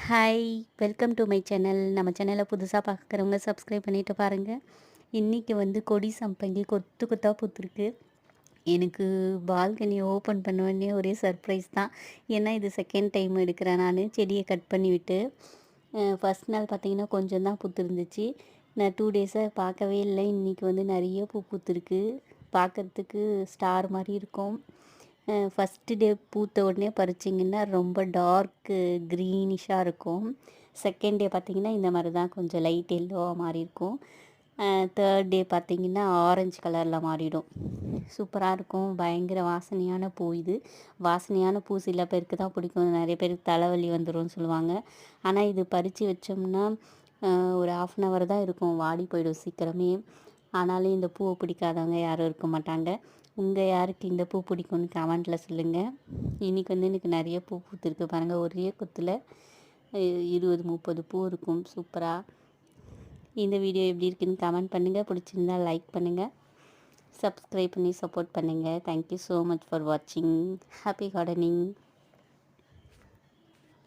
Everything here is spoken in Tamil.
Hi welcome to my channel. நம்ம சேனலை புதுசாக பார்க்குறவங்க சப்ஸ்கிரைப் பண்ணிட்டு பாருங்கள். இன்றைக்கி வந்து கொடி சம்பங்கி கொத்து கொத்தாக பூத்துருக்கு. எனக்கு பால்கனியை ஓப்பன் பண்ண ஒரே சர்ப்ரைஸ் தான். ஏன்னா இது செகண்ட் டைம் எடுக்கிறேன். நான் செடியை கட் பண்ணி விட்டு ஃபஸ்ட் நாள் பார்த்திங்கன்னா கொஞ்சம் தான் பூத்துருந்துச்சு. நான் 2 டேஸாக பார்க்கவே இல்லை. இன்றைக்கி வந்து நிறைய பூ பூத்துருக்கு. பார்க்குறதுக்கு ஸ்டார் மாதிரி இருக்கும். ஃபஸ்ட்டு டே பூத்த உடனே பறிச்சிங்கன்னா ரொம்ப டார்க்கு க்ரீனிஷாக இருக்கும். செகண்ட் டே பார்த்திங்கன்னா இந்த மாதிரி தான் கொஞ்சம் லைட் எல்லோவாக மாறி இருக்கும். தேர்ட் டே பார்த்திங்கன்னா ஆரஞ்சு கலரில் மாறிடும். சூப்பராக இருக்கும். பயங்கர வாசனையான பூ இது. வாசனையான பூ சில பேருக்கு தான் பிடிக்கும், நிறைய பேருக்கு தலைவலி வந்துடும் சொல்லுவாங்க. ஆனால் இது பறித்து வச்சோம்னா ஒரு 1/2 hour தான் இருக்கும், வாடி போயிடும் சீக்கிரமே. ஆனாலும் இந்த பூவை பிடிக்காதவங்க யாரும் இருக்க மாட்டாங்க. உங்கள் யாருக்கு இந்த பூ பிடிக்கும்னு கமெண்ட்டில் சொல்லுங்கள். இன்றைக்கி வந்து எனக்கு நிறைய பூ பூத்துருக்கு பாருங்கள். ஒரே கொத்தில் 20-30 பூ இருக்கும். சூப்பராக. இந்த வீடியோ எப்படி இருக்குன்னு கமெண்ட் பண்ணுங்கள். பிடிச்சிருந்தா லைக் பண்ணுங்கள், சப்ஸ்கிரைப் பண்ணி சப்போர்ட் பண்ணுங்கள். தேங்க்யூ ஸோ மச் ஃபார் வாட்சிங். Happy gardening.